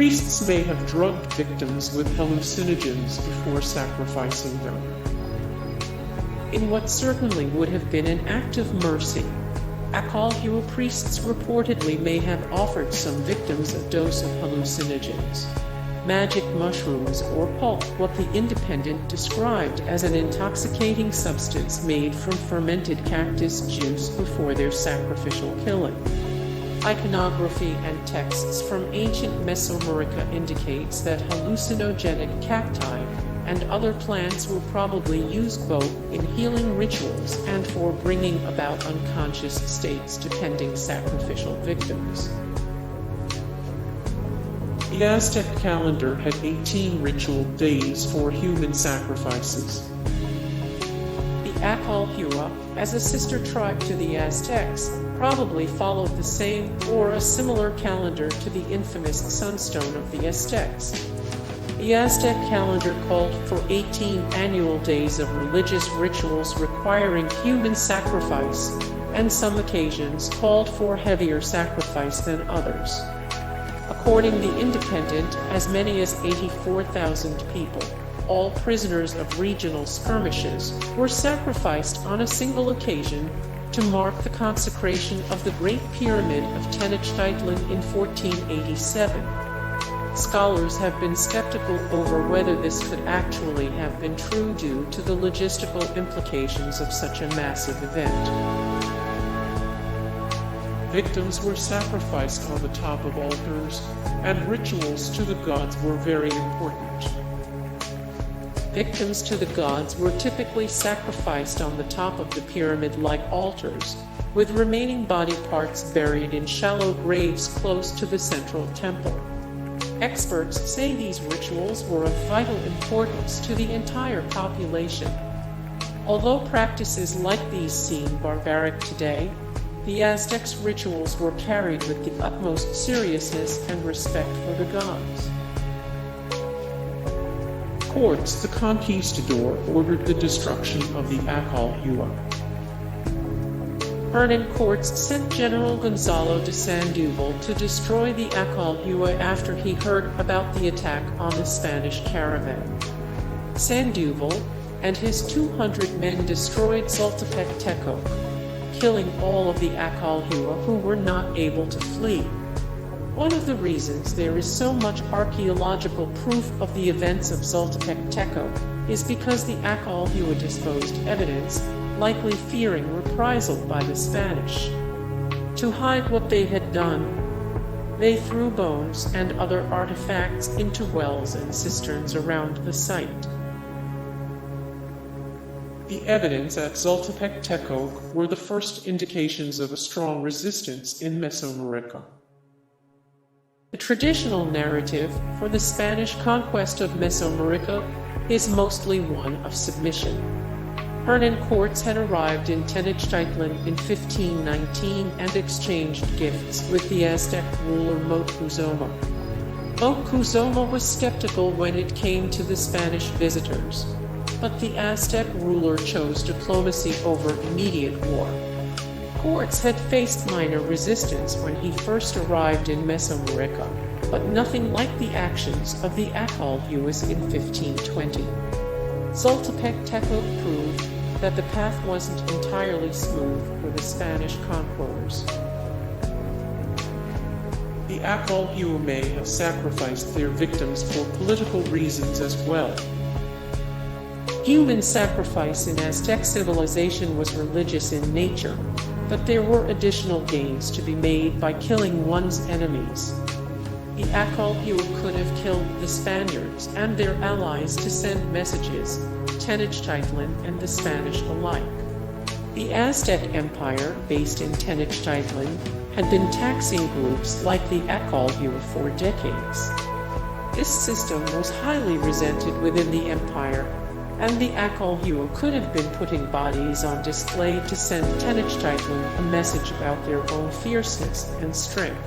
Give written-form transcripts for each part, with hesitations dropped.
Priests may have drugged victims with hallucinogens before sacrificing them. In what certainly would have been an act of mercy, Acolhua priests reportedly may have offered some victims a dose of hallucinogens, magic mushrooms, or pulp, what the Independent described as an intoxicating substance made from fermented cactus juice before their sacrificial killing. Iconography and texts from ancient Mesoamerica indicates that hallucinogenic cacti and other plants were probably used both in healing rituals and for bringing about unconscious states to pending sacrificial victims. The Aztec calendar had 18 ritual days for human sacrifices. The Acolhua, as a sister tribe to the Aztecs, probably followed the same or a similar calendar to the infamous sunstone of the Aztecs. The Aztec calendar called for 18 annual days of religious rituals requiring human sacrifice, and some occasions called for heavier sacrifice than others. According to the Independent, as many as 84,000 people, all prisoners of regional skirmishes, were sacrificed on a single occasion to mark the consecration of the Great Pyramid of Tenochtitlan in 1487. Scholars have been skeptical over whether this could actually have been true due to the logistical implications of such a massive event. Victims were sacrificed on the top of altars, and rituals to the gods were very important. Victims to the gods were typically sacrificed on the top of the pyramid-like altars, with remaining body parts buried in shallow graves close to the central temple. Experts say these rituals were of vital importance to the entire population. Although practices like these seem barbaric today, the Aztecs' rituals were carried with the utmost seriousness and respect for the gods. Corts, the Conquistador, ordered the destruction of the Acolhua. Hernan Corts sent General Gonzalo de Sandoval to destroy the Acolhua after he heard about the attack on the Spanish caravan. Sandoval and his 200 men destroyed Zultepec-Tecoaque, killing all of the Acolhua who were not able to flee. One of the reasons there is so much archaeological proof of the events of Zultepec-Tecoaque is because the Acolhua disposed evidence, likely fearing reprisal by the Spanish. To hide what they had done, they threw bones and other artifacts into wells and cisterns around the site. The evidence at Zultepec-Tecoaque were the first indications of a strong resistance in Mesoamerica. The traditional narrative for the Spanish conquest of Mesoamerica is mostly one of submission. Hernan Corts had arrived in Tenochtitlan in 1519 and exchanged gifts with the Aztec ruler Moctezuma. Moctezuma was skeptical when it came to the Spanish visitors, but the Aztec ruler chose diplomacy over immediate war. Corts had faced minor resistance when he first arrived in Mesoamerica, but nothing like the actions of the Acolhuas in 1520. Zultepec-Tecoaque proved that the path wasn't entirely smooth for the Spanish conquerors. The Acolhua may have sacrificed their victims for political reasons as well. Human sacrifice in Aztec civilization was religious in nature, but there were additional gains to be made by killing one's enemies. The Acolhua could have killed the Spaniards and their allies to send messages, Tenochtitlan and the Spanish alike. The Aztec Empire, based in Tenochtitlan, had been taxing groups like the Acolhua for decades. This system was highly resented within the empire, and the Acolhua could have been putting bodies on display to send Tenochtitlan a message about their own fierceness and strength.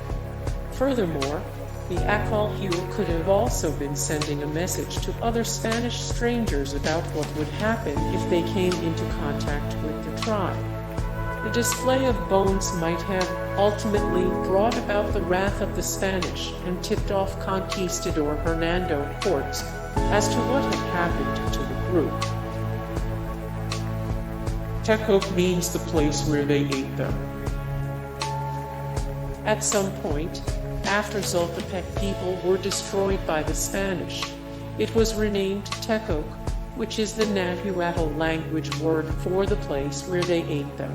Furthermore, the Acolhua could have also been sending a message to other Spanish strangers about what would happen if they came into contact with the tribe. The display of bones might have ultimately brought about the wrath of the Spanish and tipped off Conquistador Hernando Corts as to what had happened to the group. Tecoaque means the place where they ate them. At some point, after Zultepec people were destroyed by the Spanish, it was renamed Tecoaque, which is the Nahuatl language word for the place where they ate them.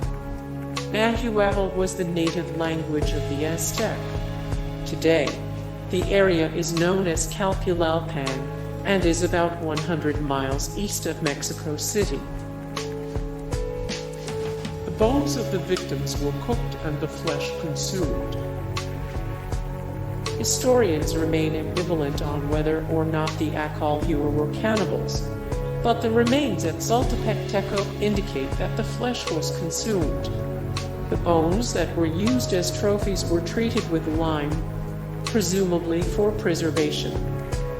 Nahuatl was the native language of the Aztec. Today, the area is known as Calpulalpan and is about 100 miles east of Mexico City. The bones of the victims were cooked and the flesh consumed. Historians remain ambivalent on whether or not the Acolhua were cannibals, but the remains at Zultepec-Tecoaque indicate that the flesh was consumed. The bones that were used as trophies were treated with lime, presumably for preservation.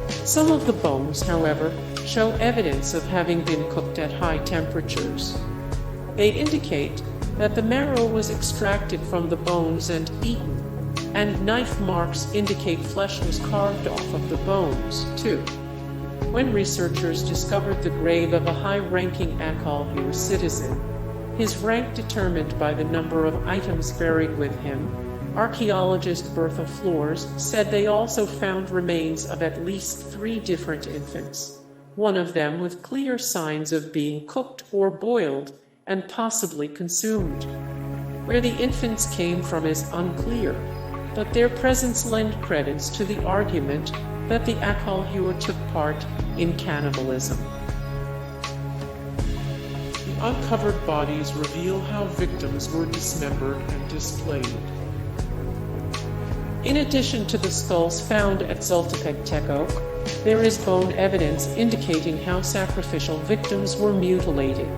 Some of the bones, however, show evidence of having been cooked at high temperatures. They indicate that the marrow was extracted from the bones and eaten, and knife marks indicate flesh was carved off of the bones, too. When researchers discovered the grave of a high-ranking Acolhua citizen, his rank determined by the number of items buried with him, archaeologist Bertha Flores said they also found remains of at least 3 different infants, one of them with clear signs of being cooked or boiled and possibly consumed. Where the infants came from is unclear, but their presence lent credence to the argument that the Acolhua took part in cannibalism. The uncovered bodies reveal how victims were dismembered and displayed. In addition to the skulls found at Zultepec-Tecoaque, there is bone evidence indicating how sacrificial victims were mutilated.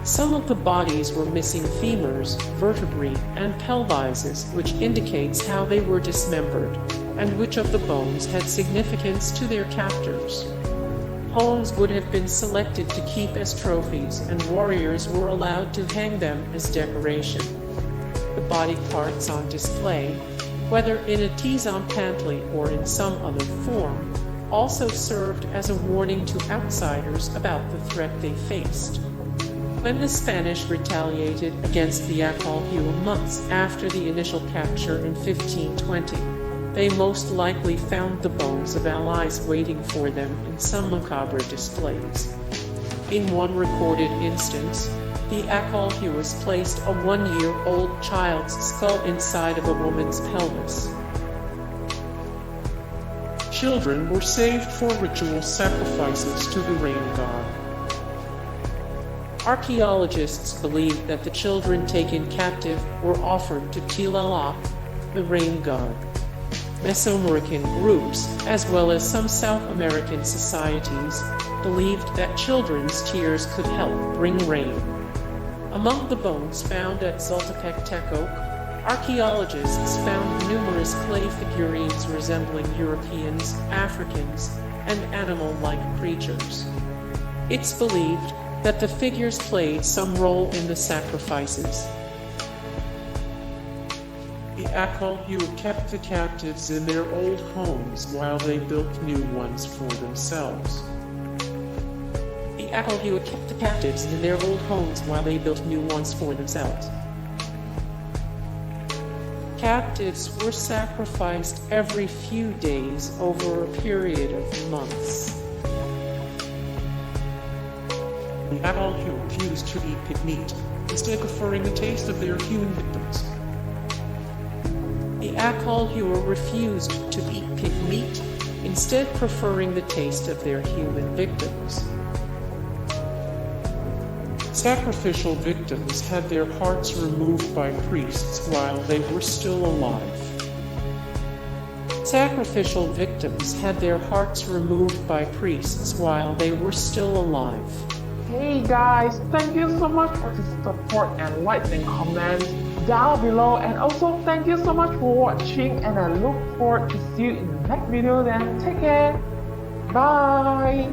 Some of the bodies were missing femurs, vertebrae, and pelvises, which indicates how they were dismembered, and which of the bones had significance to their captors. Bones would have been selected to keep as trophies, and warriors were allowed to hang them as decoration. The body parts on display, whether in a tzultepec or in some other form, also served as a warning to outsiders about the threat they faced. When the Spanish retaliated against the Acolhua months after the initial capture in 1520, they most likely found the bones of allies waiting for them in some macabre displays. In one recorded instance, the Acolhuas placed a 1-year-old child's skull inside of a woman's pelvis. Children were saved for ritual sacrifices to the rain god. Archaeologists believe that the children taken captive were offered to Tlaloc, the rain god. Mesoamerican groups, as well as some South American societies, believed that children's tears could help bring rain. Among the bones found at Zultepec-Tecoaque, archaeologists found numerous clay figurines resembling Europeans, Africans, and animal-like creatures. It's believed that the figures played some role in the sacrifices. The Acolhua kept the captives in their old homes while they built new ones for themselves. The Acolhua kept the captives in their old homes while they built new ones for themselves. Captives were sacrificed every few days over a period of months. The Acolhua refused to eat pig meat, instead preferring the taste of their human victims. The Acolhua refused to eat pig meat, instead preferring the taste of their human victims. Sacrificial victims had their hearts removed by priests while they were still alive. Sacrificial victims had their hearts removed by priests while they were still alive. Hey guys, thank you so much for the support and likes and comments down below, and also thank you so much for watching, and I look forward to see you in the next video. Then take care, bye.